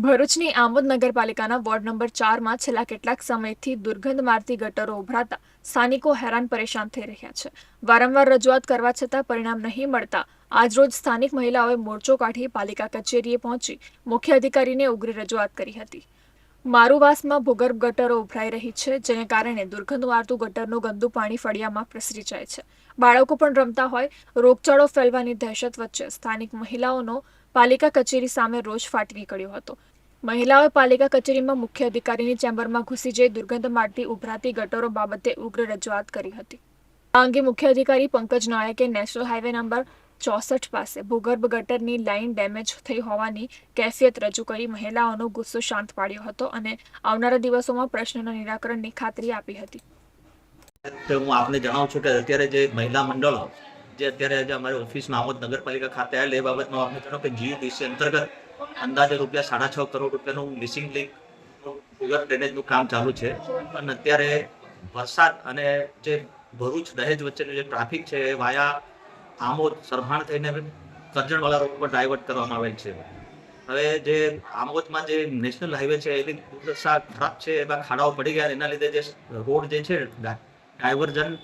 ભરૂચની આમોદ નગરપાલિકાના ward number 4માં છેલ્લા કેટલાક સમયથી દુર્ગંધ મારતી ગટરો ઉભરાતા સ્થાનિકો હેરાન પરેશાન થઈ રહ્યા છે. વારંવાર રજૂઆત કરવા છતાં પરિણામ નહીં મળતા આજરોજ સ્થાનિક મહિલાઓએ મોરચો કાઢી પાલિકા કચેરીએ પહોંચી મુખ્ય અધિકારીને ઉગ્ર રજૂઆત કરી હતી. મારુવાસમાં ભૂગર્ભ ગટરો ઉભરાઈ રહી છે, જેને કારણે દુર્ગંધ મારતું ગટરનું ગંદુ પાણી ફળિયામાં પ્રસરી જાય છે. બાળકો પણ રમતા હોય. રોગચાળો ફેલવાની દહેશત વચ્ચે સ્થાનિક મહિલાઓનો પાલિકા કચેરી સામે રોષ ફાટી નીકળ્યો હતો. મહિલાઓએ પાલિકા કચેરીમાં મુખ્ય અધિકારીની ચેમ્બરમાં ઘૂસી જઈ દુર્ગંધ મારતી ઉભરાતી ગટરો બાબતે ઉગ્ર રજૂઆત કરી હતી. આ અંગે મુખ્ય અધિકારી પંકજ નાયકે નેશનલ હાઈવે નંબર 64 પાસે ભૂગર્ભ ગટરની લાઇન ડેમેજ થઈ હોવાની કેફિયત રજૂ કરી મહિલાઓનો ગુસ્સો શાંત પાડ્યો હતો અને આવનારા દિવસોમાં પ્રશ્નના નિરાકરણની ખાતરી આપી હતી. હું આપને જણાવું છું કે અત્યારે જે મહિલા મંડળો જે અત્યારે અમારી ઓફિસમાં આમોદ નગરપાલિકા ખાતે આવેલ એ બાબતમાં આપણે જણાવું કે જીયુડીસી અંતર્ગત અંદાજે ₹6.5 કરોડ રૂપિયાનું મિસિંગ લિંક ભૂગર્ભ ડ્રેનેજનું કામ ચાલુ છે. અને અત્યારે વરસાદ અને જે ભરૂચ દહેજ વચ્ચેનું જે ટ્રાફિક છે એ વાયા આમોદ સરભાણ થઈને કરજણવાળા રોડ પર ડાયવર્ટ કરવામાં આવેલ છે. હવે જે આમોદમાં જે નેશનલ હાઈવે છે એની દુર્દશા ખરાબ છે, એમાં ખાડાઓ પડી ગયા. એના લીધે જે રોડ જે છે ડાયવર્ઝન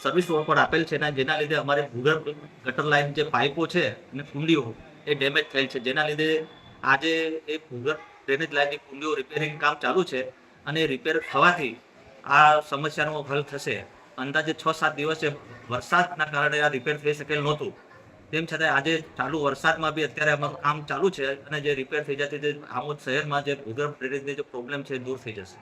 સર્વિસ રોડ પર આપેલ છે, જેના લીધે અમારે ભૂગર્ભ ગટર લાઇન જે પાઇપો છે અને કુંડીઓ એ ડેમેજ થયેલ છે, જેના લીધે આજે એ ભૂગર્ભ ડ્રેનેજ લાઇનની કુંડીઓ રિપેરિંગ કામ ચાલુ છે અને રિપેર થવાથી આ સમસ્યાનો હલ થશે. અંદાજે 6-7 દિવસે વરસાદના કારણે આ રિપેર થઈ શકેલ નહોતું. તેમ છતાં આજે ચાલુ વરસાદમાં બી અત્યારે અમારું કામ ચાલુ છે અને જે રિપેર થઈ જતી આમોદ શહેરમાં જે ભૂગર્ભ ડ્રેનેજની જે પ્રોબ્લેમ છે એ દૂર થઈ જશે.